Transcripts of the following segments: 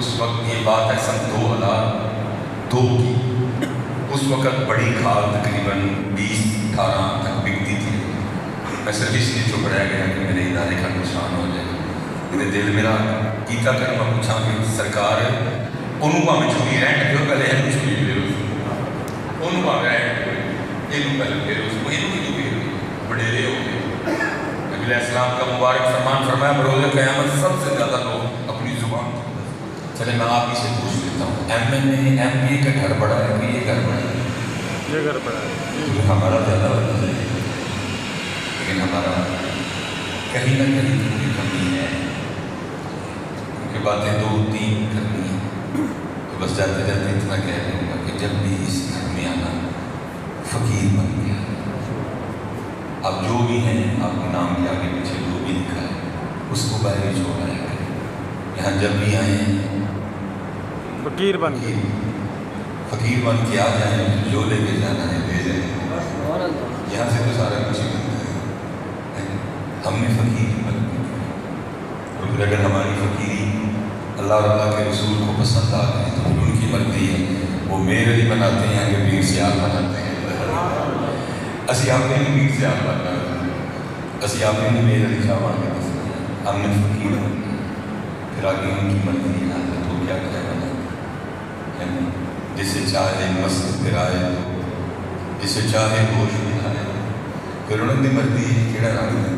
اس وقت یہ بات ہے سن 2002 کی، اس وقت بڑی کھاد تقریباً 20-18 تک بکتی تھی۔ میں صرف اس لیے چپ رہ گیا کہ میرے ادارے کا نقصان ہو جائے۔ میرے دل میرا کیتا کر میں پوچھا کہ سرکار انہوں میں چھوڑی رینٹ دیو، پہلے ہم چھوڑی دیو، انہوں میں رینٹ دیو، یہ پہلے دیو، اس کو یہ بھی بڑے رہے ہو گئے۔ نبی علیہ السلام کا مبارک فرمان فرمایا بروز قیامت سب سے زیادہ لوگ اپنی زبان۔ چلے میں آپ ہی سے پوچھ لیتا ہوں، ایم پی کا گھر بڑا ہے کہ یہ گھر بڑا ہے؟ یہ گھر بڑا ہے، ہمارا زیادہ بڑا ہے، لیکن ہمارا کہیں نہ کہیں کی کمی ہے، کیونکہ باتیں 2-3 کرنی ہیں۔ تو بس جاتے جاتے اتنا کہہ دوں گا کہ جب بھی اس گھر میں آنا فقیر بن گیا، اب جو بھی ہیں آپ کے نام کے آگے پیچھے جو بھی لکھا ہے اس کو باہر ہی چھوڑا ہے۔ یہاں جب بھی آئیں فقیر بن گئے، فقیر بن کے آ جائیں، جو لے کے جانا ہے لے جائیں۔ یہاں سے تو سارا کچھ ملتا ہے، ہم نے فقیر بن گئے۔ اور پھر اگر ہماری فقیری اللہ اور اللہ کے رسول کو پسند آ گئی تو پھر ان کی مرضی ہے، وہ میرے لیے بناتے ہیں کہ پیر سے آپ بناتے ہیں۔ اسی آپ نے پیر سے آپ بناتے ہیں، اسی آپ نے میرے لکھا ہوا ہے، ہم نے فقیر بن گئے۔ پھر آگے ان کی مرضی ہے تو کیا کہنا ہے، جسے چاہے مست پھرائے تو جسے چاہے گوش بنائے، پھر انہوں نے مرضی ہے کیڑا رنگ ہے۔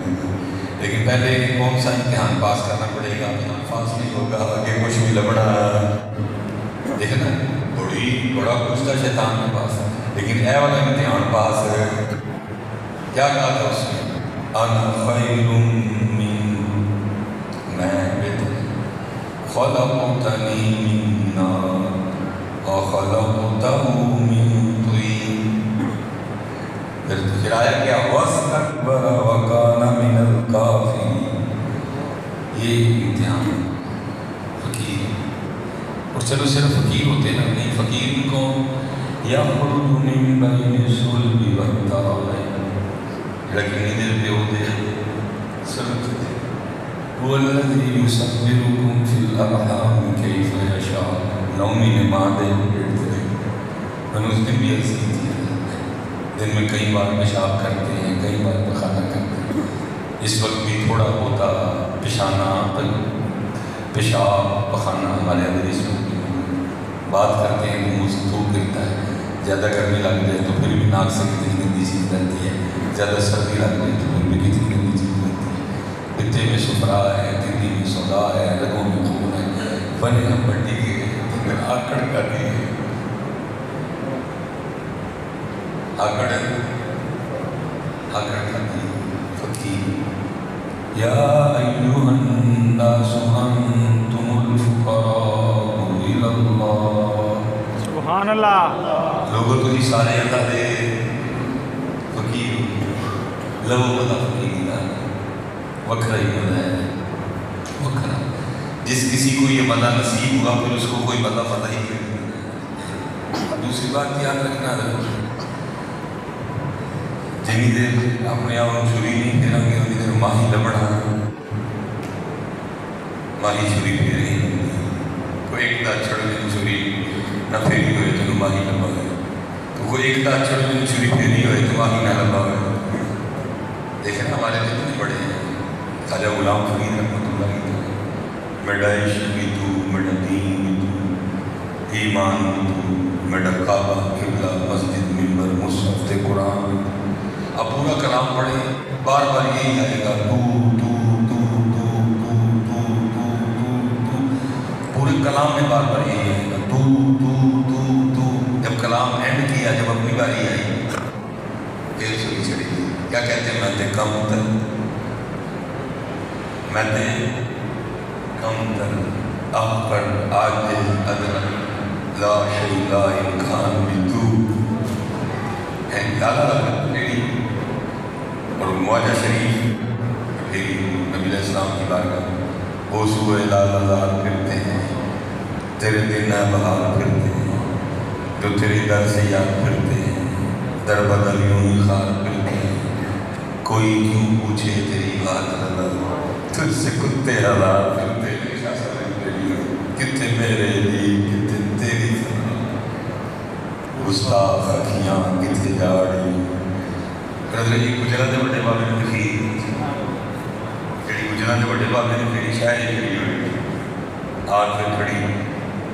لیکن پہلے کون سا امتحان پاس کرنا پڑے گا، امتحان پاس نہیں ہوگا آگے کچھ بھی لبڑا دیکھنا بڑا کچھ تھا شیطان کے پاس، لیکن اے والا امتحان پاس ہے۔ کیا کہا تھا اس نے، انا خیر من، میں بہتر، خلقتنی من نار وخلقتہ من طین۔ پھر آیا کیا، واستکبر وکان من الکافرین۔ یہ امتحان فقیر، اور چلو صرف فقیر ہوتے نا، نہیں فقیر کو یخرج من بین الصلب والترائب، لیکن دل پہ ہوتے سرد هو الذي يصوركم في الأرحام كيف يشاء۔ نومی نے ماں دے میں اس دن بھی ایسی تھی، دن میں کئی بار پیشاب کرتے ہیں، کئی بار پخانہ کرتے ہیں۔ اس وقت بھی تھوڑا ہوتا پیشانہ پیشاب پخانہ ہمارے اندر اس وقت بات کرتے ہیں تو منہ سے تھوک گرتا ہے، زیادہ گرمی لگ جائے تو پھر بھی ناک سے کتنی گندی چیز رہتی ہے، زیادہ سردی لگ جائے تو پھر بھی کتنی گندی چیز رہتی ہے۔ پتے میں سفرا ہے، دلی میں سودا ہے، رگوں میں خون ہے، بنے ہم بٹی کے آکڑ کر دی ہے، آکڑ کر دی فقیر۔ یا ایہا الناس انتم الفقراء الی اللہ۔ سبحان اللہ۔ لوگوں تو جی سارے اللہ دے فقیر، لو پتا فقیر دا وکھرا ہی مزہ ہے، وکھرا۔ جس کسی کو یہ مزہ نصیب ہوا پھر اس کو کوئی مزہ پتہ ہی نہیں۔ دوسری بات یاد رکھنا ہے، جنی دیر اپنے آپ چھری نہیں پھیریں گے اتنی دیر ماہی لبڑا، ماہی چھری پھیرے کوئی ایک دا چھڑ میں چھری نہ پھیری ہوئے تو ماہی لبا ہے، تو کوئی ایک دا چھڑ میں چھری پھیری ہوئے تو ماہی نہ لبا ہے۔ دیکھیں ہمارے جتنے بڑے ہیں، خواجہ غلام فرید رحمۃ اللہ علیہ، میڈا عشق بھی تو، میڈا دین بھی تو، ایمان بھی تو، میڈا کعبہ قبلہ مسجد منبر مصحف قرآن بھی تو۔ اب پورا کلام پڑھے بار بار یہی آئے گا، تو تو تو تو تو تو تو تو، پورے کلام میں بار بار یہی آئے گا، تو تو تو تو۔ جب کلام اینڈ کیا، جب اپنی باری آئی پھر چھری چھڑی، کیا کہتے ہیں، میں تے کم تر، میں تے کم تر، آخر عاجز ادرک لا شیء لا امکان بھی تو ہے، یاد میری۔ اور معاہدہ شریف پھر نبی علیہ السلام کی بارگاہ، وہ سوئے لال لال پھرتے ہیں، تیرے دن بہار پھرتے ہیں، جو تیرے در سے یاد پھرتے ہیں، در بدل یوں ہی خار پھرتے ہیں، کوئی کیوں پوچھے تیری بات رضا، تجھ سے کتے ہزار پھرتے ہیں۔ کتنے میرے دی کتنے تیری گستاخ اکھیاں کتنے جاڑی قدر جی گجرات دے بڑے بابے نے لکھی جڑی گجرات دے بڑے بابے نے پھر شاعری لکھی ہوئی آج پہ کھڑی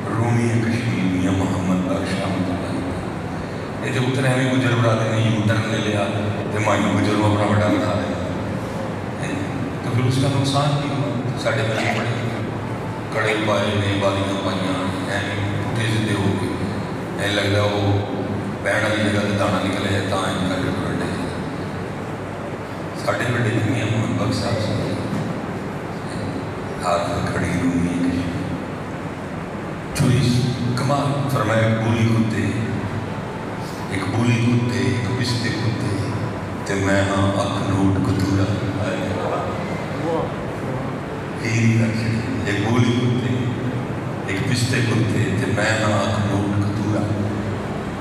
رومی کشمیر میاں محمد بخش احمد یہ جو اتنے ہمیں گجر براتے نے یوں ٹرن لے لیا تو مائیوں گجر کو اپنا بڑا بنا دیا تو پھر اس کا نقصان بھی ہوا ساڑھے بچے پڑے کڑے پائے نے بالیاں پائیاں پٹھے سدھے ہو گئے نہیں لگتا وہ بہن والی جگہ سے دانا نکلے تا ان کر کے پڑھے ساڑھے بڑے میاں محمد بخش صاحب سے ہاتھ میں کھڑی رومی چوئس کمال فرمایا بولی کتے ایک بولی کتے ایک پستے کتے تے میں ہاں اک نوٹ کتورا ایک بولی کتے ایک پستے کتے تے میں ہاں اک نوٹ کتورا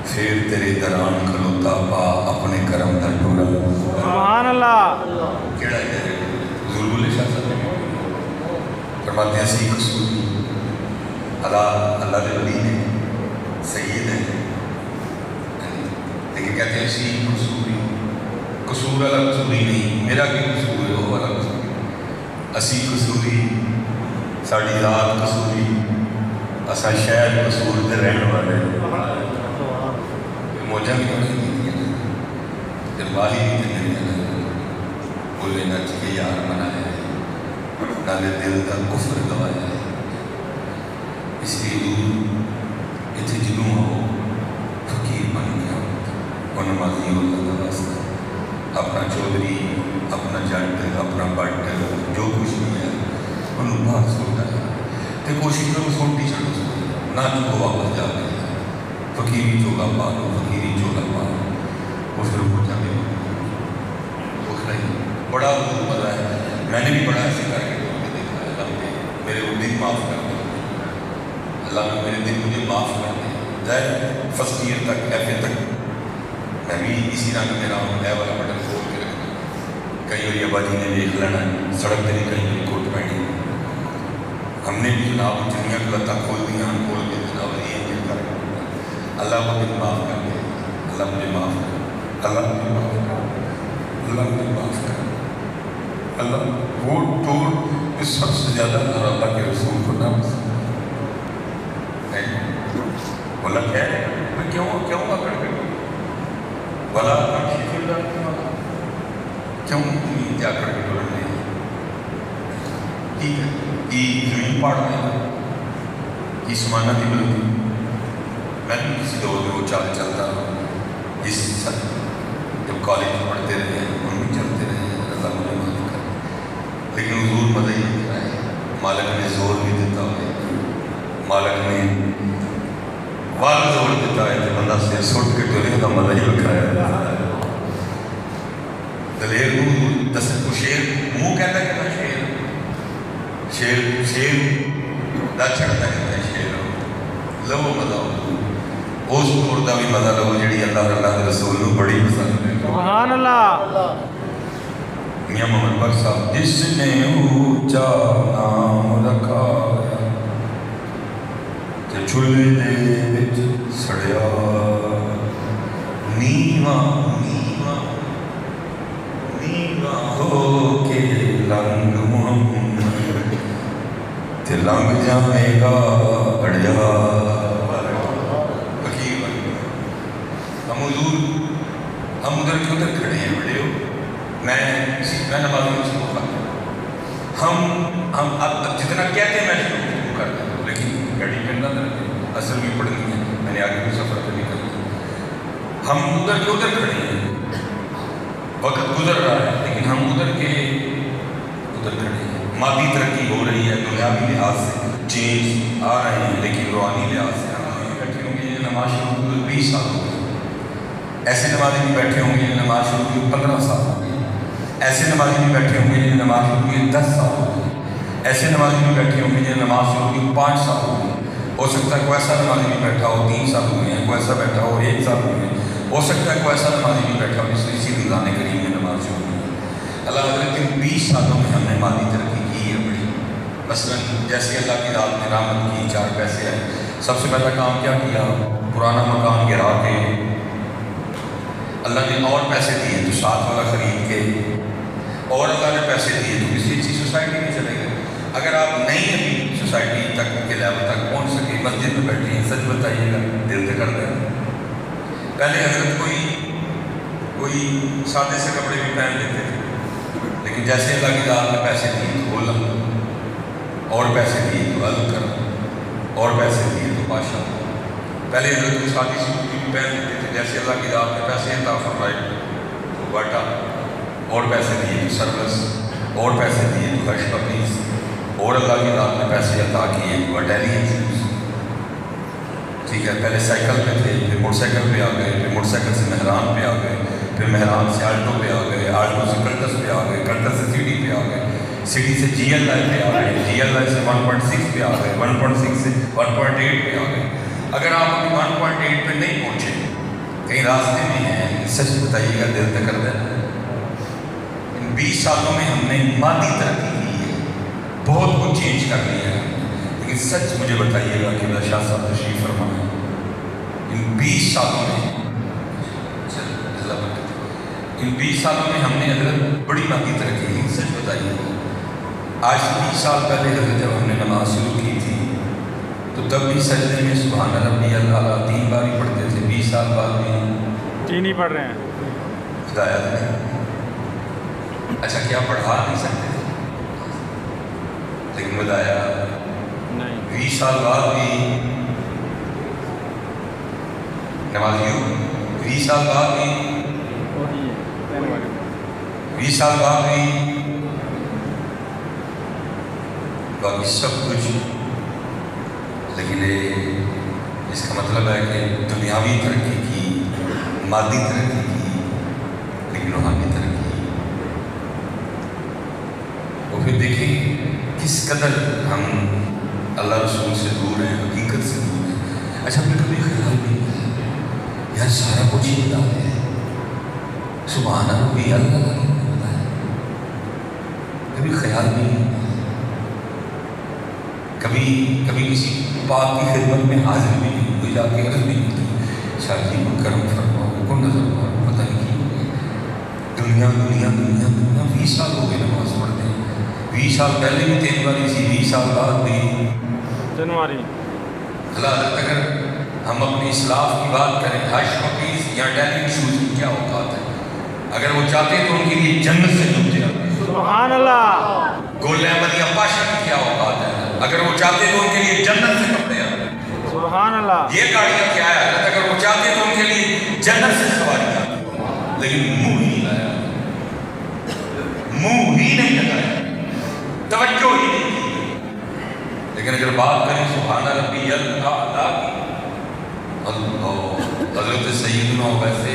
پھر تیرے دران کھلوتا پا اپنے کرم دا ٹورا سبحان اللہ کیڑا ہے حضور بولے شاہ صاحب فرماتے ہیں سی قصوری اللہ دے ولی نے سید ہے لیکن کہتے ہیں سی قصوری قصور والا قصوری نہیں میرا کی قصور ہے وہ والا قصوری اسی قصوری ساڑی ذات قصوری اسا شہر قصور دے رہن والے موجہ بھی نہیں دیتی ہے جب والی بھی دیتی ہے بولے نہ چکے یار بنایا ہے نالے دل کا کفر گوایا ہے اس لیے دور اتنے جنوں ہو فقیر بن گیا وہ نمازی ہوتا تھا واسطہ اپنا چودھری اپنا جٹ اپنا بٹ جو کچھ بھی ہے انہوں بات سوتا ہے تو کوشش کرو سوٹی چڑھو سوتا نہ چکو واپس جا کے فقیری چولا پا لو فقیری چولا پا لو وہ پھر ہو جاتے وہ کھڑائی بڑا بہت مزہ ہے میں نے بھی بڑا ایسے کر کے دیکھا ہے اللہ نے میرے وہ دن معاف کر دے اللہ نے میرے دن مجھے معاف کر دے ظاہر فرسٹ ایئر تک ایف اے تک میں بھی اسی رنگ میں رہا ہوں اے والا بٹن کھول کے رکھنا کئی باری ابا جی نے دیکھ لینا سڑک پہ نہیں کہیں کوٹ پہنی ہم نے بھی جناب جنیاں غلطہ کھول دیا ہم کھول کے جناب یہ دل کر اللہ کو دل معاف کر دے اللہ مجھے معاف کر اللہ مجھے معاف کر اللہ مجھے معاف کر اللہ وہ ٹور اس سب سے زیادہ اللہ کے رسول کو نہ پسند بولا کیا ہے میں کیوں اکڑ گئی بلا کیوں کیا کر کے بول رہے ہیں ٹھیک ہے یہ زمین پاڑ میں یہ سمانا کی بلندی میں بھی کسی دور میں وہ چلتا جس جب کالج پڑھتے رہے ہیں ان میں چلتے رہے ہیں اللہ مجھے معاف کر لیکن حضور مزہ ہی دکھ رہا ہے مالک نے زور بھی دیتا ہے مالک نے وال زور دیتا ہے کہ بندہ سے سٹ کے ٹولے کا مزہ ہی بکھا ہے دلیر کو دست کو شیر منہ کہتا ہے کہ میں شیر دا چھڑتا ہے میں شیر لو مزہ ہو اس مردہ بھی مزہ لو جڑی اللہ کے رسول نے بڑی پسند ہے سبحان اللہ میاں محمد بخش صاحب جس نے اونچا نام رکھایا تے چولہے دے وچ سڑیا نیواں ہو کے لنگ محمد تے لنگ جائے گا اڑیا ہم ادھر کیوں ادھر کھڑے ہیں بڑے ہو میں نماز میں شروع کرتا ہم اب جتنا کہتے ہیں میں شروع کرتا ہوں لیکن گاڑی کرنا تھا اصل میں پڑھنی ہے میں نے آگے بھی سفر پہ نکلنا ہم ادھر کیوں ادھر کھڑے ہیں وقت گزر رہا ہے لیکن ہم ادھر کھڑے ہیں مادی ترقی ہو رہی ہے دنیاوی لحاظ سے چینج آ رہے ہیں لیکن روحانی لحاظ سے ہم بیٹھے ہوں گے نماز شروع ہوئے 20 سال ہو گئے ایسے نمازی بھی بیٹھے ہوں گے نماز شروع ہوئی 15 سال ہو گئے ایسے نمازی بھی بیٹھے ہوں گے نماز شروع ہوئی 10 سال ہو گئے ایسے نمازی بھی بیٹھے ہوں گے نماز شروع ہوئی 5 سال ہو گئے ہو سکتا ہے کوئی ایسا نمازی بھی بیٹھا ہو 3 سال ہوئے ہیں کوئی ایسا بیٹھا ہو 1 سال ہوئے ہیں ہو سکتا ہے کوئی ایسا نمازی بھی بیٹھا ہو جس نے اسی رمضان کریم میں نماز شروع ہوئی اللہ حضرت 20 سالوں میں ہم نے مادی ترقی کی ہے بڑی مثلا جیسے اللہ کی رات میں رحمت کی 4 پیسے آئے، سب سے پہلا کام کیا کیا؟ پرانا مکان گرا کے اللہ نے اور پیسے دیے تو 7 والا خرید کے، اور اللہ نے پیسے دیے تو کسی اچھی سوسائٹی میں چلے گئے۔ اگر آپ نہیں ابھی سوسائٹی تک کے لیول تک پہنچ سکے، مسجد میں بیٹھے ہیں، سچ بتائیے گا دل سے کر دیں۔ پہلے حضرت کوئی سادے سے کپڑے بھی پہن لیتے تھے، لیکن جیسے اللہ کی رات میں پیسے دیے تو بولا، اور پیسے دیے تو الگ کر، اور پیسے دیے تو بادشاہ۔ پہلے حضرت کو شادی سے بھی پہن لیتے تھے، جیسے اللہ کی رات میں پیسے عطا فرمائے تو باٹا، اور پیسے دیے تو سروس، اور پیسے دیے تو ہش پپیز، اور اللہ کی رات میں پیسے عطا کیے تو اٹیلین شوز۔ ٹھیک ہے، پہلے سائیکل پہ تھے، پھر موٹر سائیکل پہ آ گئے، پھر موٹر سائیکل سے مہران پہ آ گئے، پھر مہران سے آلٹو پہ آ گئے، آلٹو سے کلٹس پہ آ گئے، کلٹس سے سٹی پہ آ گئے، سٹی سے جی ایل آئی پہ آ گئے، جی ایل آئی سے 1.6 پہ آ گئے، 1.6 سے 1.8 پہ آ گئے۔ اگر آپ ابھی 1.8 پہ نہیں پہنچے، کہیں راستے میں ہیں، سچ بتائیے گا دل تک کر دینا۔ ان 20 سالوں میں ہم نے مادی ترقی کی ہے، بہت کچھ چینج کر لیا ہے، لیکن سچ مجھے بتائیے گا کہ شاہ صاحب تشریف فرمائیں، ان 20 سالوں میں ہم نے حضرت بڑی مادی ترقی کی۔ سچ بتائیے گا آج سے 20 سال پہلے حضرت جب ہم نے نماز شروع کی تھی تو تب بھی سجدے میں سبحان ربی اللہ 3 بار ہی پڑھتے تھے، 20 سال بعد بھی 3 ہی پڑھ رہے ہیں۔ ہدایت نہیں، اچھا کیا پڑھا نہیں سکتے تھے؟ لیکن بتایا نہیں، 20 سال بعد بھی نمازیوں، 20 سال بعد بھی 20 سال بعد بھی باقی سب کچھ، لیکن اس کا مطلب ہے کہ دنیاوی ترقی کی، مادی ترقی کی، لیکن روحانی ترقی کی۔ اور پھر دیکھیں کس قدر ہم اللہ رسول سے دور ہیں، حقیقت سے دور ہیں۔ اچھا ہمیں کبھی خیال نہیں ہے یار سارا کچھ ہی بتا ہے، سبحان ربی اللہ بتا ہے، کبھی خیال نہیں، کبھی کسی پاک کی خدمت میں حاضر بھی نہیں ہوئی، جا کے عرض بھی نہیں کی شاہ جی کو کرم فرماؤ کو نظر مارو، پتہ نہیں کی دنیا 20 سال ہو گئے نماز پڑھتے ہیں، 20 سال پہلے بھی 3 باری تھی، 20 سال بعد بھی جنوری۔ اللہ اگر ہم اپنی اسلاف کی بات کریں، ہش پپیز یا ٹیلنگ شوز کی کیا اوقات ہے؟ اگر وہ چاہتے تو ان کے لیے جنت سے جوتے آتے۔ سبحان اللہ۔ گول احمد یا پاشا کی کیا اوقات ہے؟ اگر وہ چاہتے تو ان کے لیے جنت سے کپڑے آتے۔ سبحان اللہ۔ یہ گاڑیاں کیا ہے؟ اگر وہ چاہتے تو ان کے لیے جنت سے سواری آتی، لیکن منہ ہی نہیں لایا، منہ ہی نہیں لگایا، توجہ ہی نہیں کی۔ لیکن اگر بات کریں سبحان ربی اللہ کی، حضرت سیدنا ویسے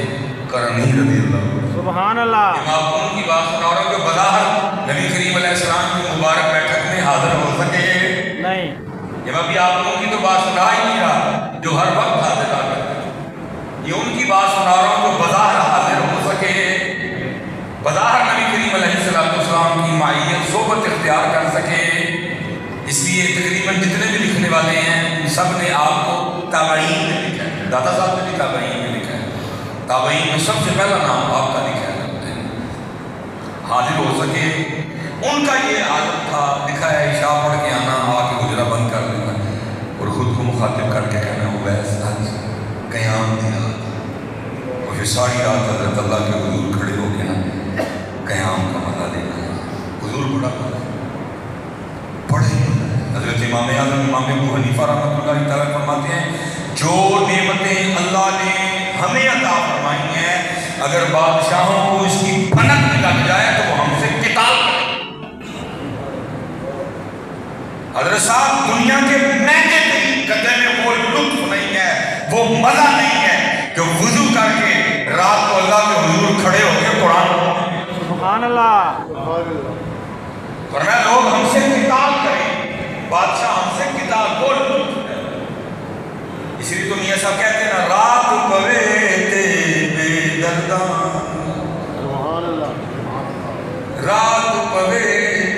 کرنی رضی اللہ، سبحان اللہ۔ میں آپ کو ان کی بات سنا رہا ہوں کہ بظاہر نبی کریم علیہ السلام کی مبارک بیٹھک میں حاضر ہو سکے نہیں، یہ میں بھی آپ لوگوں کی تو بات سنا ہی نہیں رہا جو ہر وقت حاضر آ کر، یہ ان کی بات سنا رہا ہوں جو بظاہر حاضر ہو سکے، بظاہر نبی کریم علیہ السلام کی معیت صحبت اختیار کر سکے۔ اس لیے تقریباً جتنے بھی لکھنے والے ہیں سب نے آپ کو تابعین میں لکھا ہے، داتا صاحب نے بھی تابعین میں لکھا ہے، تابعین میں سب سے پہلا نام آپ کا لکھا ہے، حاضر ہو سکے۔ ان کا یہ عادت تھا، لکھا ہے عشاء پڑھ کے آنا، آ کے حجرہ بند کر دینا اور خود کو مخاطب کر کے کہنا اویس آج قیام دیا، اور پھر ساری رات حضرت اللہ کے حضور کھڑے ہو کے نا قیام کا مزہ لینا ہے۔ حضور بڑا پڑھے حضرت امام اعظم امام ابو حنیفہ رحمۃ اللہ تعالیٰ فرماتے ہیں جو نعمتیں اللہ نے ہمیں عطا فرمائی ہیں اگر بادشاہوں کو اس کی بھنک میں لگ جائے تو وہ ہم سے قتال کریں۔ حضرت صاحب دنیا کے مہنگے ترین قدرے میں وہ لطف نہیں ہے، وہ مزہ نہیں ہے کہ وضو کر کے رات کو اللہ کے حضور کھڑے ہو کے قرآن پڑھتے ہیں۔ سبحان اللہ۔ فرمایا لوگ ہم سے قتال کریں، بادشاہ ہم سے قتال، وہ لطف ہے۔ اس لیے تو میاں صاحب کہتے ہیں نا رات پوے تے بے دردان، سبحان اللہ، رات پوے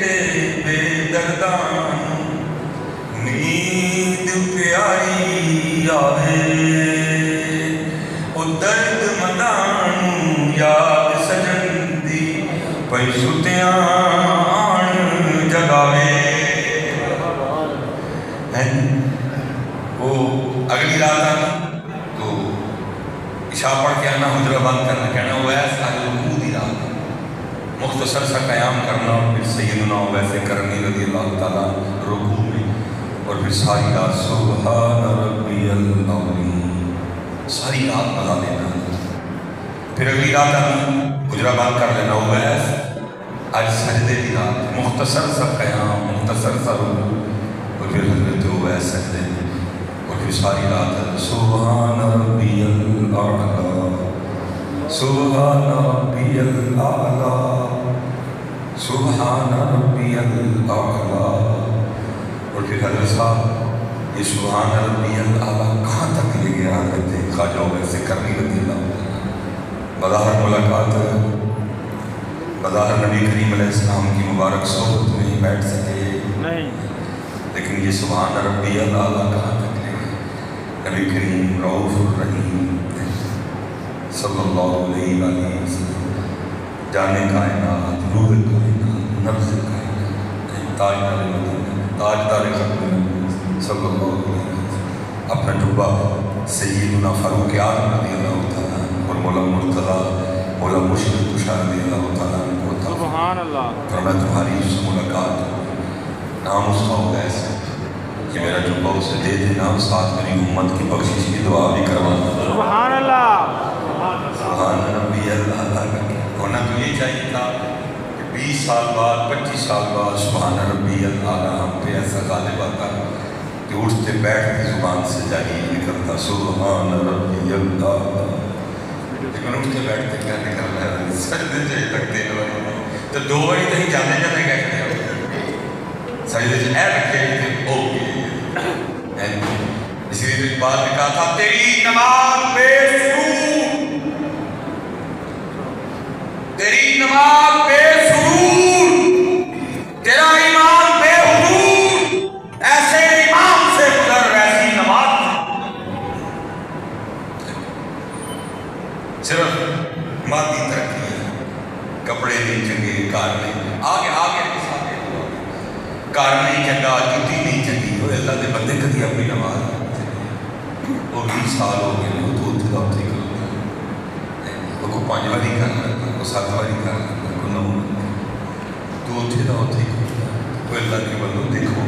تے بے دردان، پئی آوے او درد مدانو یاد سجن دی پئی ستیاں آن جگاوے وہ اگلی رات آنی تو عشاء پڑھ کے آنا حجرہ بند کرنا کہنا ویس آج رکوع دی رات مختصر سا قیام کرنا اور پھر سیدنا ویسے کرنی رضی اللہ تعالیٰ رکوع میں اور پھر ساری رات سبحان ربی العظیم ساری رات مزہ لینا پھر اگلی رات آنی حجرہ بند کر لینا ویس آج سجدے دی رات مختصر سا قیام مختصر سا رکوع اور پھر حضرت ویس سجدے اور پھر ساری رات سبحان ربی الاعلیٰ سبحان ربی الاعلیٰ سبحان ربی الاعلیٰ اور پھر حضرت صاحب یہ سبحان ربی الاعلیٰ کہاں تک لے گیا کرتے خواجہ ویسے کرنی رضی اللہ بظاہر ملاقات بظاہر نبی کریم علیہ السلام کی مبارک صحبت میں ہی بیٹھ سکے نہیں لیکن یہ سبحان ربی الاعلیٰ کہاں تک لے گیا نبی کریم رؤوف الرحیم صلی اللہ علیہ وسلم جانے کائنات روح کائنات نبض کائنات تاجدار مدینہ تاجدار ختم صلی اللہ علیہ وسلم اپنا ٹوبہ سیدنا فاروق اعظم رضی اللہ تعالیٰ اور مولا مرتضیٰ مولا مشرق کشا رضی اللہ تعالیٰ کو سبحان اللہ فرمایا تمہاری اس سے ملاقات نام اس کا ہوگا ایسا کہ میرا ٹوبہ اسے دے دینا ساتھ میری امت کی بخشش کی دعا بھی کروانا سبحان اللہ سبحان ربی اللہ ہونا تو یہ چاہیے تھا کہ 20 سال بعد 25 سال بعد سبحان ربی اللہ ہم پہ ایسا غالب آتا کہ اٹھتے بیٹھتے زبان سے جاری نکلتا سبحان ربی اللہ لیکن اٹھتے بیٹھتے کیا نکل رہا ہے سجدے سے تکتے تو 2 باری کہیں جانے جانے کہتے ہیں سجدے سے اے رکھے تھے اوکے اسی لیے اقبال نے کہا تھا تیری نماز بے سرور تیری نماز بے سرور تیرا ایمان بے حضور ایسے امام سے گزر ایسی نماز صرف مادی ترقی ہے کپڑے نہیں چنگے کار نہیں آگے کار نہیں چنگا جوتی نہیں چنگی وہ اللہ کے بندے کدی اپنی نماز وہ 20 سال ہو گئے وہ تو اتنے دور تھی کو 5 باری کر لگا کو 7 باری کر لگا کو 9 تو اتنے دور تھی وہ اللہ کے بندوں دیکھو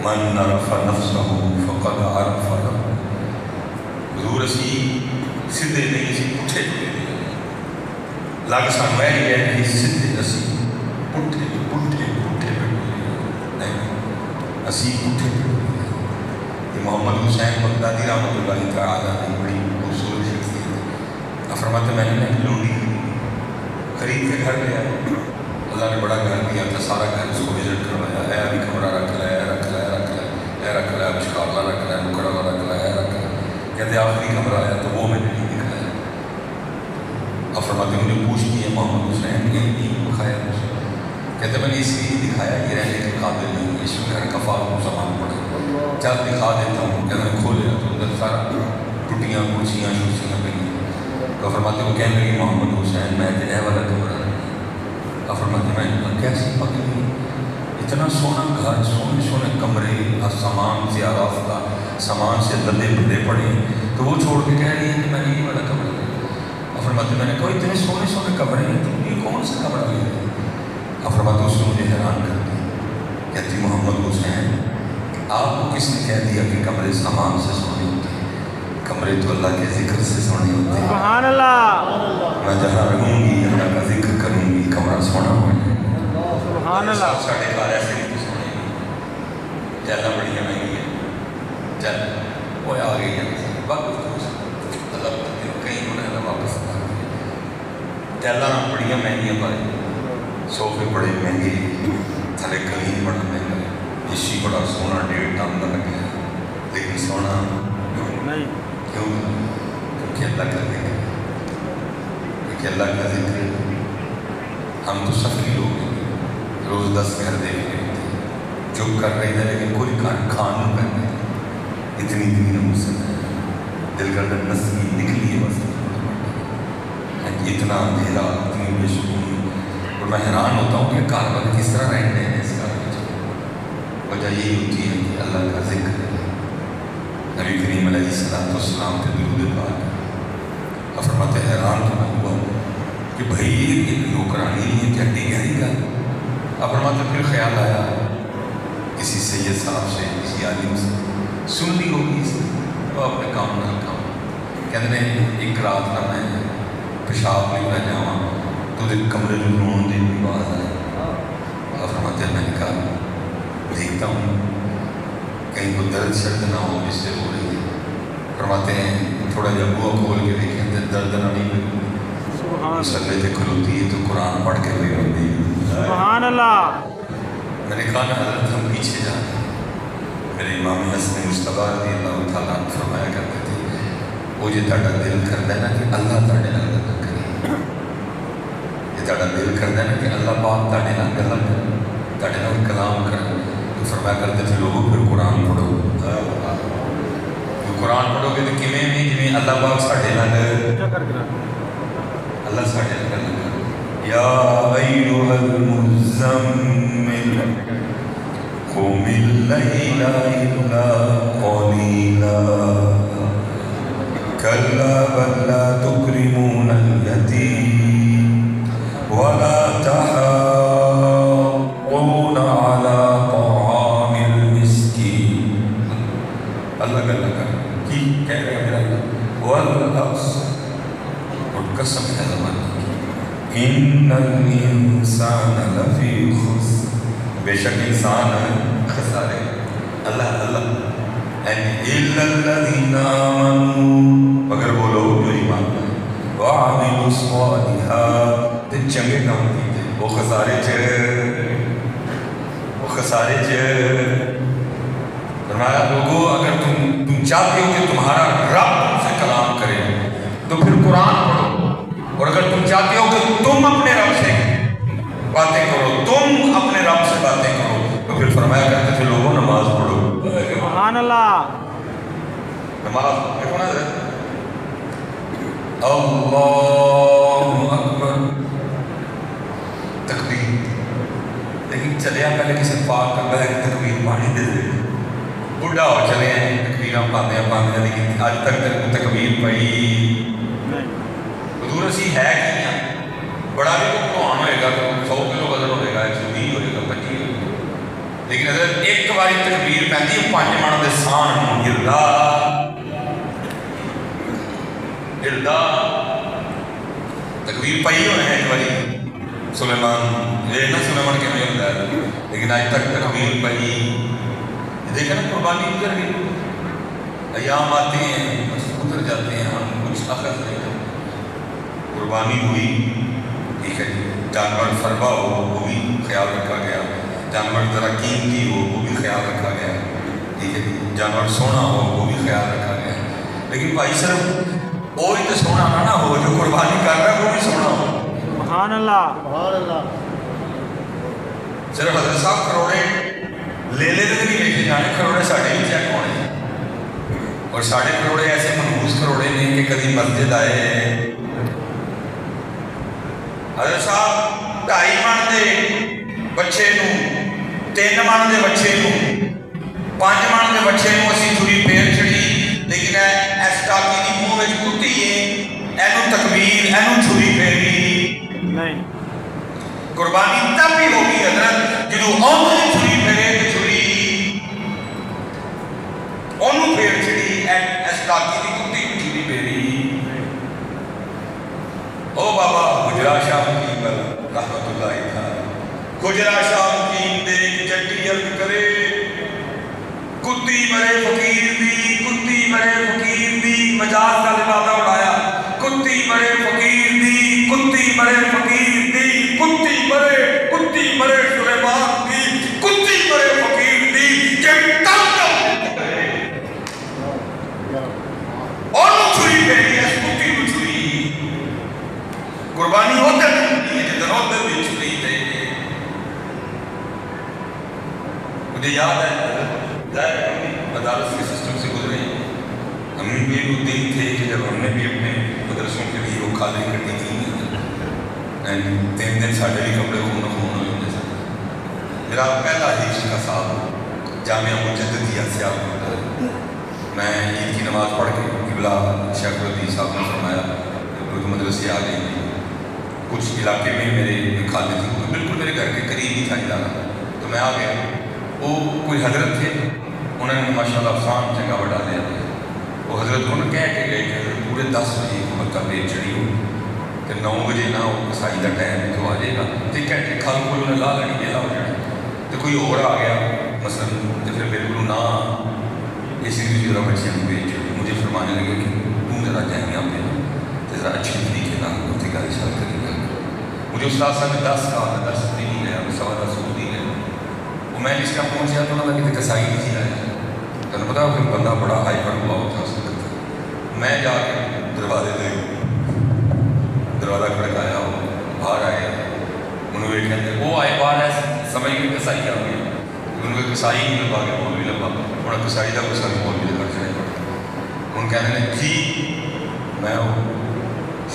من عرف نفسہ فقد عرف رب حضور اسی سدھے نہیں اسی پٹھے لگ سان میں ہی ہے کہ سدھے اسی پٹھے اسی پٹھے محمد حسین بغدادی رحمۃ اللہ تعالیٰ نے بڑی خوبصورت شخصیت ہے فرماتے میں نے لونڈی خرید کے گھر لیا اللہ نے بڑا گھر دیا تھا سارا گھر اس کو وزٹ کروایا ہے ابھی کمرہ رکھ لایا مشکالہ رکھ لایا نکڑا رکھ لایا کہتے آخری کمرہ آیا تو وہ میں نے نہیں دکھایا اب فرماتے مجھے پوچھتی ہے محمد حسین یہ نہیں دکھایا مجھے کہتے میں نے اس لیے دکھایا یہ رہنے کے قابل نہیں اس میں گھر کا فارغ سامان پڑا چل دکھا دیتا ہوں کہتے میں کھولے تو اندر سارا ٹوٹیاں کرسیاں شرسیاں پہ تو فرماتے وہ کہنے لگی محمد حسین میں اے والا کمرہ نہیں فرماتے میں کیسی پکڑی اتنا سونا گھر سونے کمرے سامان سے آراستہ سامان سے لدے بھدے پڑے تو وہ چھوڑ کے کہہ رہی ہے کہ میں نے یہ والا کمرہ لیا فرماتے میں نے کہا اتنے سونے کمرے ہیں تو یہ کون سا کمرہ لیا فرماتے اس نے مجھے حیران کر دیا کہتی محمد حسین آپ کو کس نے کہہ دیا کہ کمرے سامان سے سونے ہوتے ہیں کمرے تو اللہ کے ذکر سے سونے ہوتے ہیں سبحان اللہ میں جہاں رہوں گی اللہ کا ذکر کروں گی کمرہ سونا ہوئے سبحان اللہ ساڑھے 12 سے نہیں سونے گی چلنا بڑھیا مہنگی ہے چل وہ آ گئی ہے وقت اللہ کہیں انہیں نہ واپس آ گئی چلنا بڑھیا مہنگی ہے صوفے بڑے مہنگے تھلے کلین بڑا مہنگا اسی بڑا سونا 1.5 ٹن کا لگا لیکن سونا نہیں کیوں کیونکہ اللہ کا ذکر کیونکہ اللہ کا ذکر ہم تو سفری لوگ ہیں روز 10 گھر دیکھ رہے تھے چپ کر رہے تھے لیکن کوئی کھان کر رہے اتنی نموسن ہے، دل کا نسلی نکلی ہے بس، اتنا اندھیرا، اتنی بے سکونی، اور میں حیران ہوتا ہوں کہ گھر والے کس طرح رہتے ہیں اس گھر میں۔ وجہ یہی ہوتی ہے کہ اللہ کا ذکر ہے، نبی کریم علیہ السلام کے درود پاک۔ اور فرماتے حیران تو میں ہوا کہ بھائی یہ نوکرانی نہیں ہے، کیا گہری گل۔ اب فرماتے پھر خیال آیا کسی سید صاحب سے، کسی عالم سے سن لی ہوگی اس نے، وہ اپنے کام نہ کام کہتے ہیں ایک رات نہ میں پیشاب نہیں پہ جاؤں تو کمرے میں رون دی آواز آئی۔ اور فرماتے ہیں میں نے کہا دیکھتا ہوں کہیں کو درد شرد نہ ہو جس سے ہو رہی ہے۔ فرماتے ہیں تھوڑا جب بوا کھول کے دیکھیں درد نہ نہیں لگی، مسلے سے کھلوتی ہے تو قرآن پڑھ کے بھی ہوتی ہے۔ سبحان اللہ۔ میں نے کہا نا حضرت ہم پیچھے جاتے ہیں، میرے امام حسن مصطفیٰ رضی اللہ تعالیٰ عنہ فرمایا کرتے تھے وہ جو تہاڈا دل کرتا ہے نا کہ اللہ تہاڈے نال گل کرے، یہ تہاڈا دل کرتا ہے نا کہ اللہ پاک تہاڈے نال گل کرے، تہاڈے نال کلام کرے، تو فرمایا کرتے تھے لوگوں پھر قرآن پڑھو۔ قرآن پڑھو گے تو کیویں میں جویں اللہ پاک ساڈے نال اللہ ساڈے نال گل کرے۔ یا ایھا المزمل قم اللیل الا قلیلا کلا بل لا تکرمون الیتیم ولا تحاضون علی طعام المسکین۔ اللہ کا لگا کی کہہ رہے ہیں میرا اللہ والعصر، اور قسم ہے زمانے کی، ان الانسان لفی خسر، بے شک انسان خسارے۔ اللہ اللہ الا الذین آمنوا، مگر وہ لوگ جو ایمان لائے، وعملوا الصالحات، تے چنگے کام کیتے، وہ خسارے چ فرمایا لوگوں اگر تم چاہتے ہو کہ تمہارا رب تم سے کلام کرے تو پھر قرآن پڑھو، اور اگر تم چاہتے ہو کہ تم اپنے رب سے باتیں کرو، تم اپنے رب سے باتیں کرو، تو پھر فرمایا کرتے تھے لوگوں نماز پڑھو۔ سبحان اللہ۔ نماز دیکھو نا ذرا، اللہ اکبر، تکبیر، لیکن چلے آپ پہلے کسی پاک کا بہت تکبیر پانی دے دے، بڑھا ہو چلے ہیں تکبیر پاتے ہیں، لیکن آج تک تکبیر پڑھی حضور اسی ہے کی ہیں، بڑا بھی کوئی پہان ہوئے گا، 100 کلو وزن ہوئے گا، 120 ہوئے گا، 25 ہوئے گا، لیکن اگر ایک باری تکبیر پہنتی ہے 5 من دے سان ہلدا تکبیر پائی ہوئے ہیں ایک باری سلیمان، یہ نہ سلیمان کے میں ہوتا ہے، لیکن آج تک تکبیر پائی دیکھیں نا قربانی گزر گئی، ایام آتے ہیں بس گزر جاتے ہیں، ہم کچھ اخذ نہیں کرتے۔ قربانی ہوئی ٹھیک ہے، جانور فربا ہو وہ بھی خیال رکھا گیا، جانور ذرا قیمتی ہو وہ بھی خیال رکھا گیا، ٹھیک ہے، جانور سونا ہو وہ بھی خیال رکھا گیا، لیکن بھائی صرف وہی تو سونا نہ ہو جو قربانی کر رہا ہے وہ بھی سونا ہو۔ سبحان اللہ۔ صرف حضرت صاحب کروڑے لے لے تو نہیں لے کے جانے، کروڑے ساڑھے بھی چیک ہونے، اور ساڑھے کروڑے ایسے منحوس کروڑے نہیں کہ کبھی مسجد آئے۔ حضرت صاحب 2.5 من دے بچے نو، 3 من دے بچے نو، 5 من دے بچے نو اسی تھوڑی پیر چڑھی، لیکن اس ٹاکی دی منہ وچ کتی ہے، اینو تکبیر، اینو چھری پھیری نہیں۔ قربانی تب بھی ہوگی حضرت جدو اونوں دی چھری پھیرے تے چھری اونوں پھیر چڑھی، اس ٹاکی دی کتی کو چھری پھیری۔ او بابا گجرا شاہ مقیم رحمت اللہ تعالی، گجرا شاہ مقیم دے جٹی عرض کرے کتی مرے فقیر دی، کتی مرے فقیر دی، مجاز کا لبادہ اڑایا، کتی مرے فقیر دی، کتی مرے فقیر دی، کتی مرے سلیمان دی، کتی مرے فقیر دی، جب تک اور چھری پہنی ہے اس کتی کو چھری قربانی ہوتا ہے جتنا ہوتا ہے چھری دے۔ مجھے یاد ہے مدارس کے سسٹم سے گزرے یہ وہ دن تھے کہ جب ہم نے بھی اپنے مدرسوں کے لیے وہ کھالیں کٹی تھی، 3 دن ساڑھے بھی کپڑے خون خون ہوئے ہوتے تھے۔ میرا پہلا عشق کا سال جامعہ مجددیہ سیالکوٹ، میں عید کی نماز پڑھ کے قبلہ شیخ العدیث صاحب نے فرمایا اردو مدرسے آ گئے، کچھ علاقے میں میرے خالے تھے، بالکل میرے گھر کے قریب ہی تھا ادارہ، تو میں آ گیا۔ وہ کوئی حضرت تھے، انہوں نے ماشاء اللہ افسان جگہ بڑھا دیا، وہ حضرت کو کہہ کے گئے کہ حضرت پورے 10 بجے مکہ پہ چڑھی ہو کہ 9 بجے نہ ہو کسائی کا ٹائم تو آ جائے گا، تو کہہ کے کھل کو انہیں لا لینی ویلا ہو جانا، تو کوئی اور آ گیا مثلا تو پھر میرے کو نہ اسی لیے ذرا بچیاں کو بھیج، مجھے فرمانے لگے کہ تم ذرا جامعہ پہ ذرا اچھی طریقے نہ ہوتی گا اشارہ کرے گا۔ مجھے استاد صاحب نے 10 کہا، 10 بھی نہیں گیا، 10.25 نہیں گیا۔ وہ میں جس کا پہنچیا تو انہوں نے کہتے کسائی نہیں سی آیا، تمہیں پتا پھر بندہ بڑا ہائی پر ہوا ہوتا اس وقت۔ میں جا کے دروازے دروازہ کھڑکایا، وہ باہر آئے، انہوں نے کہتے وہ آئے باہر ہے سمجھ کے کسائی آ گیا، انہوں نے کسائی نہیں لبا کے مولوی لبا، انہوں نے کسائی کا غصہ بھی مولوی لگا چڑھے پڑا۔ ان کہنے لگے جی میں وہ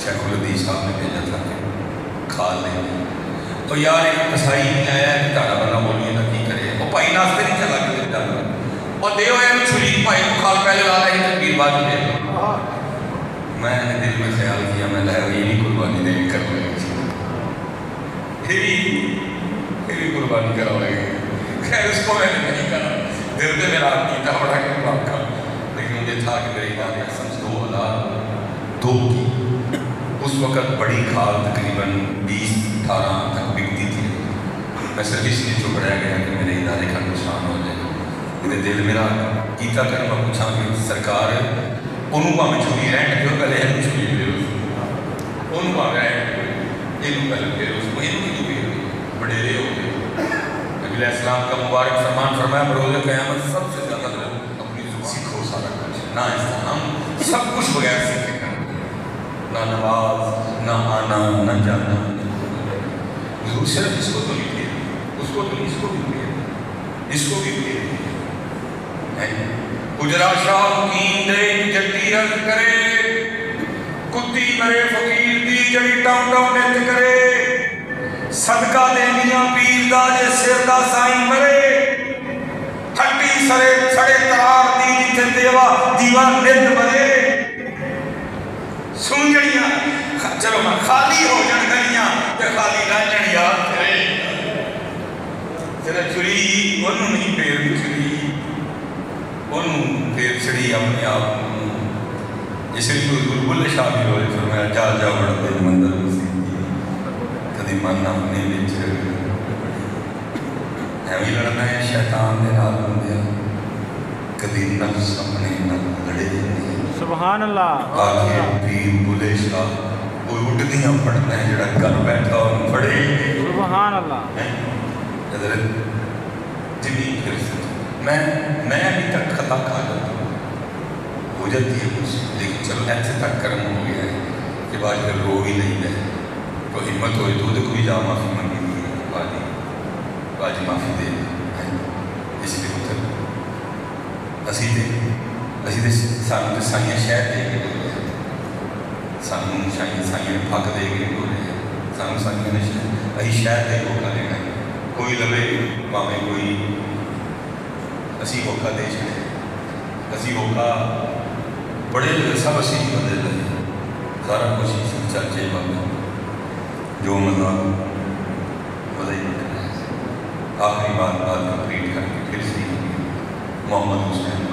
شیخ العدیث صاحب نے بھیجا تھا کہ کھا لیں، تو یار ایک کسائی نہیں آیا کہ تارا بندہ مولوی نہ کی کرے، وہ بھائی ناستے نہیں چلا کے دیتا اور دے ہوئے چھری بھائی کو کھال پہلے لا رہے ہیں تکبیر بعد میں دے۔ میں نے دل میں خیال کیا میں لہر یہ بھی قربانی دے کر لیں گے، یہ بھی قربانی کرا لیں گے۔ خیر اس کو میں نے نہیں کہا، دل میں میرا عقیدہ بڑا کہ بات کا، لیکن مجھے تھا کہ میرے ادارے سمجھ 2002 کی اس وقت بڑی کھال تقریباً 20-18 تک بکتی تھی، میں صرف اس لیے چپ رہ گیا کہ میرے ادارے کا نقصان ہو جائے۔ میرے دل میرا کیتا کر میں پوچھا کہ سرکار انہوں میں چھوڑی رینٹ جو پہلے ہے چھوڑی دے انہوں میں رینٹ یہ پہلے دے اس کو یہ بڑے رے ہو گئے۔ نبی علیہ السلام کا مبارک فرمان فرمایا بروز قیامت سب سے زیادہ اپنی سیکھو سارا کچھ، نہ ہم سب کچھ بغیر سیکھے گا، نہ نماز نہ آنا نہ جانا، حضور صرف اس کو تو نہیں دیا، اس کو تو اس کو بھی دیا، اس کو بھی دیا۔ اجرا شاہ کی دے جٹی رد کرے، کتی مرے فقیر دی جڑی ٹاؤں ٹاؤں نت کرے، صدقہ دینیاں پیر دا جے سر دا سائیں مرے، ہٹی سڑے ترار دی جتے دیوان نت مرے، سونجڑیاں چلو میں خالی ہو جن گلیاں تے خالی راجن یاد کرے، تیرا چری انہوں نہیں پیر چری انہوں پیر چڑی اپنے آپ اس لیے حضور بلے شاہ بھی ہوئے فرمایا جا جا بڑھتے مندر مسیحی کدی من اپنے بچ ایویں لڑنا ہے شیطان دے نال بندیا، کدی نفس اپنے نال لڑے سبحان اللہ۔ آگے پیر بلے شاہ کوئی اٹھدیاں پڑھنا ہے جڑا گھر بیٹھا اور پڑھے سبحان اللہ۔ حضرت جنی پھر میں ابھی تک خطا کھا جاتا ہوں، ہو جاتی ہے مجھ سے، لیکن چلو ایسے تک کرم ہو گیا ہے کہ بعد پھر رو ہی نہیں ہے، تو ہمت ہوئی تو کوئی جا معافی منگی نہیں ہے، باجی معافی دے اس لیے پتر اسی دے سانوں تے سائیاں شہر دے کے بولے ہیں، سانوں سائیاں پھک دے کے بولے ہیں، سانوں سائیاں نے اہی شہر دے موقع دینا ہے، کوئی لبے پاویں کوئی اسی موقع دے چڑے، اسی موقع بڑے سب اسی بندے لگے، سارا کچھ چرچے بابا جو مزہ ہی نکلا ہے۔ آخری بات کمپلیٹ کر کے پھر سی محمد حسین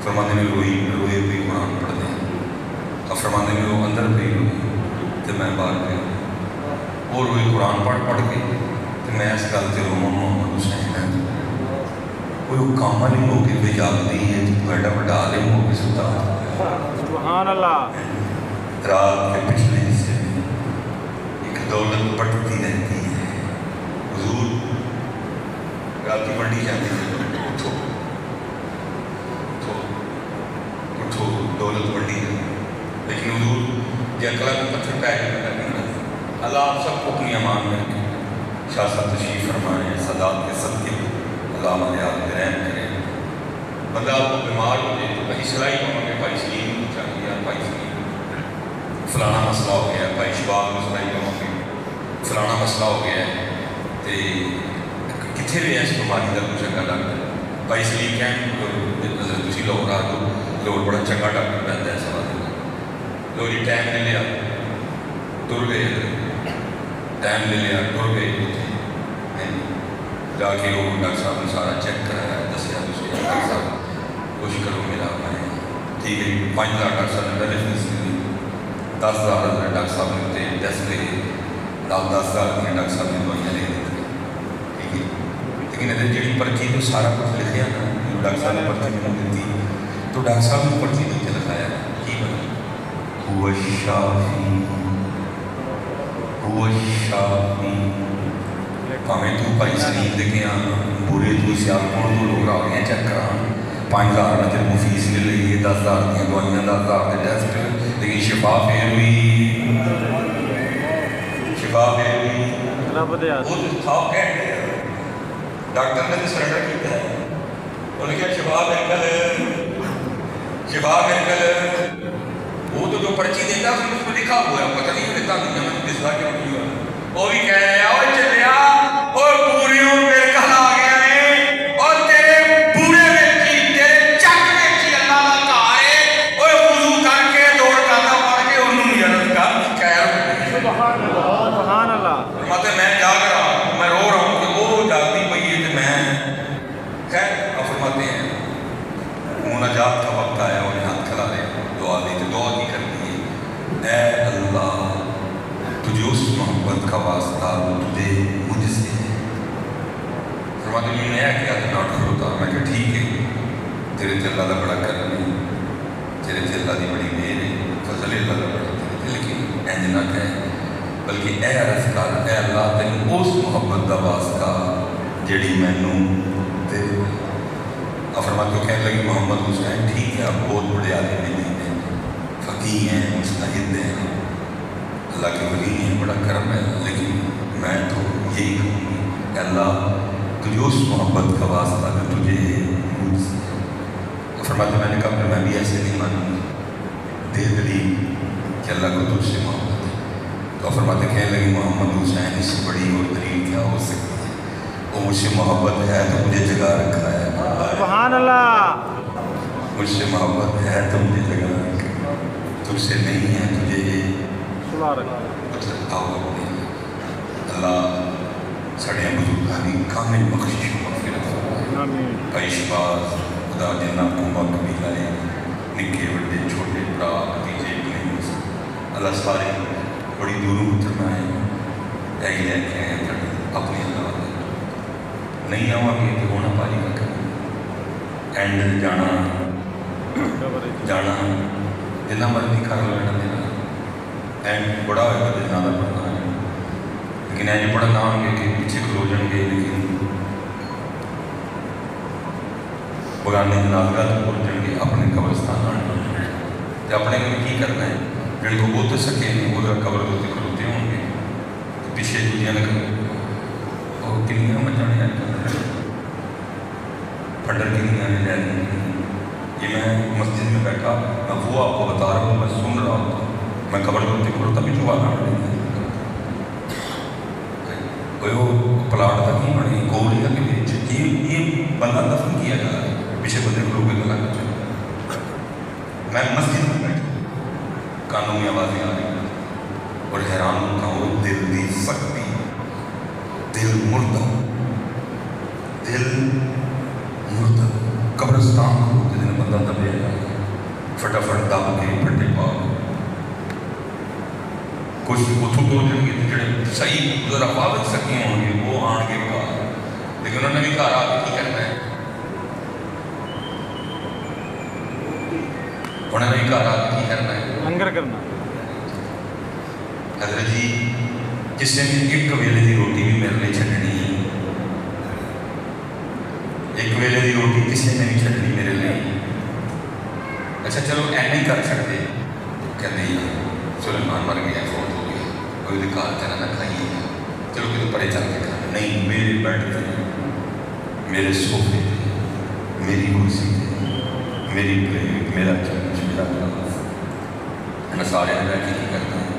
فرمانے میں روئے پہ قرآن پڑھتے ہیں، اور فرمانے میں وہ اندر پہ روئی تو میں باہر پہ وہ روئی قرآن پڑھ کے تو میں اس گل سے رو محمد حسین کوئی کام نہیں ہو کے بے جاگتی ہے بڑا بڑا عالم ہو کے ستا سبحان اللہ۔ رات کے پچھلے حصے میں ایک دولت بڑھتی رہتی ہے، حضور رات کی بڑھی جاتی ہے، اٹھو دولت بڑھی ہے، لیکن حضور یہ اکلا کو پتھر پہ اللہ آپ سب کو اپنی امان میں رکھے، شاہ صاحب تشریف فرمائیں، سادات کے صدقے اللہ ہمارے آپ میں رحم کرے، بندہ آپ کو بیمار ہو جائے تو کہیں سلائی پاؤں گے بھائی سلیم فلانا مسئلہ ہو گیا بھائی شباب میں سنائی کہوں گی فلانا مسئلہ ہو گیا ہے تو کتنے بھی اس بیماری کا کوئی چنگا ڈاکٹر بھائی سلیم کہیں تھی لوگ رات کو لوگ بڑا چنگا ڈاکٹر پہنتا ہے سوال لوگ جی ٹائم لے لیا تر گئے ٹائم لے لیا تر گئے جا کے وہ ڈاکٹر صاحب نے سارا چیک کرایا دسیا ڈاکٹر صاحب کوشش کرو میرا میں ٹھیک ہے 5,000 ڈاکٹر صاحب نے پہلے فیس لی 10,000 ڈاکٹر صاحب نے ہوتے ٹیسٹ لے 10,000 کی ڈاکٹر صاحب نے دوائیاں لے دی ٹھیک ہے لیکن ادھر جی پرچی تو سارا کچھ لکھیا نا ڈاکٹر صاحب نے پرچی میں دیتی تو ڈاکٹر صاحب نے پرچی دیتے لکھایا کی بنا هو الشافی هو الشافی پاویں تو بھائی سلیم دے کے برے تو سیاح کون تو لوگ آ گئے چیک کرا 5,000 میں تیرے فیس لے لئیے 10,000 کی دوائیاں 10,000 کے ٹیسٹ لیکن شفا پھر ہوئی شفا پھر ہوئی وہ تھا کہہ ڈاکٹر نے تو سرنڈر کیتا ہے انہوں نے کہا شفا میڈیکل وہ تو جو پرچی دیتا ہے اس میں لکھا ہوا ہے پتہ نہیں دیتا نہیں میں کس طرح کے نہیں ہوا وہ بھی کہہ رہے ہیں اور چلیا اور پوریوں پہ کہا آ گیا ہے اور تیرے پورے ویچی تیرے چک ویچی اللہ کا کار ہے اور وضو کر کے دوڑ کاتا پڑھ کے انہوں نے یرد کا خیر سبحان اللہ فرماتے میں جاگ رہا ہوں میں رو رہا ہوں کہ وہ جاگتی پئی ہے کہ میں خیر فرماتے ہیں مناجات کا وقت آیا انہیں ہاتھ کھلا لے دعا دی تو دعا کی کرتی ہے اے اللہ تجھے اس محبت کا واسطہ تجھے مجھ سے ہے فرماتے ہیں نیا کیا تھا ڈاکٹر ہوتا میں کہ ٹھیک ہے تیرے تے اللہ کا بڑا کرم ہے تیرے تے اللہ کی بڑی مہر ہے فضل اللہ کا بڑا تیرے لیکن انج نہ کہے بلکہ اے عرض کر اے اللہ تین اس محبت کا واسطہ جڑی مینوں تیرے فرماتے ہو کہنے لگی محمد حسین ٹھیک ہے آپ بہت بڑے عالم نہیں ہیں فقیہ ہیں مجتہد ہیں اللہ کے ولی ہیں بڑا کرم ہے لیکن میں تو یہی کہوں گی کہ اللہ تجھے اس محبت کا واسطہ جو تجھے مجھ سے فرماتے میں نے کہا میں بھی ایسے نہیں مانوں گی دے دلیل کہ اللہ کو تجھ سے محبت ہے تو فرماتے کہنے لگی محمد حسین اس سے بڑی اور دلیل کیا ہو سکتی ہے وہ مجھ سے محبت ہے تو مجھے جگہ رکھا ہے سبحان اللہ مجھ سے محبت ہے تو مجھے جگہ رکھا تجھ سے نہیں ہے تجھے اللہ سڑے بزرگانی کامل بخشش و مغفرت پیشواز خدا جنہ کو بھی لائے نکے بڑے چھوٹے برا بھتیجے بہن اللہ سارے بڑی دوروں اترنا ہے ایک لے کے آئے اپنی اللہ نہیں آؤں گے تو ہونا پاری کا کرنا اینڈ جانا جنہ مرضی کر لینا دینا اینڈ بڑا ہوئے گا جنہ دا پڑھنا ہے لیکن اینڈ بڑا نہ ہوں گے کہ پیچھے کھلو جائیں گے لیکن بگانے جنازگاہ تو پڑھ جائیں گے اپنے قبرستان آنے تو اپنے کو کی کرنا ہے جن کو بہت سکے ہیں وہ قبر دوتے کھلوتے ہوں گے پیچھے دنیا نے اور کنیاں میں جانے پھنڈر کنیاں نے جانے یہ میں مسجد میں بیٹھا میں وہ آپ کو بتا رہا ہوں میں سن رہا ہوں میں قبر دوتے کھلوتا بھی جو آنا کوئی وہ پلاٹ تک نہیں بڑی گولی کا کہ یہ بندہ دفن کیا جا رہا ہے پیچھے بندے کو لوگ گلا کر میں مسجد میں بیٹھا کانوں میں آوازیں آ رہی اور حیران ہوتا ہوں دل دی سختی دل مردہ قبرستان کو ہوتے دن بندہ دبے جا فٹافٹ دب کے پھٹے پا کچھ اتھو تو جن کے جڑے صحیح ذرا حفاظت سکی ہوں گے وہ آن کے باہر لیکن انہوں نے بھی کہا آپ کی کرنا ہے انہوں نے بھی کہا آپ کی کرنا ہے لنگر کرنا حضرت جی جس نے ایک ویلے دی روٹی بھی میرے لیے چھڈنی ہے ایک ویلے دی روٹی کسی نے بھی چھڈنی میرے لیے اچھا چلو ایسا ہی کر سکتے کہتے ہیں سلیمان مر گیا فوت ہو گیا کوئی دکھا چلا نہ کھائیے چلو کسی پرے چل کے کھانا نہیں میرے بیڈ پہ میرے صوفے پہ میری کرسی پہ میری پلیٹ میرا چمچ میرا گلاس میں سارے بیٹھ کے کرتا ہوں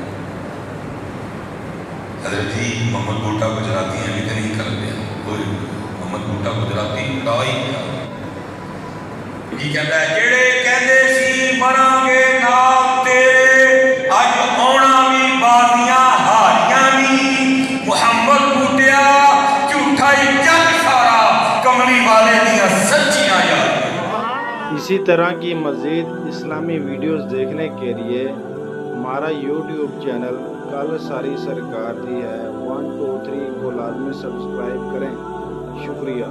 حضرت جی محمد بوٹا گجراتی ہیں بھی تو نہیں کر دیا کوئی محمد بوٹا گجراتی اڑائی کی کہتا ہے جڑے کہندے سی مراں گے نال تیرے اج آونا بھی بازیاں ہاریاں بھی محمد بوٹیا جھوٹا ہی جگ سارا کملی والے دیاں سچیاں یاد۔ اسی طرح کی مزید اسلامی ویڈیوز دیکھنے کے لیے ہمارا یوٹیوب چینل کل ساری سرکار دی ہے 1 2 3 کو لازمی سبسکرائب کریں۔ شکریہ۔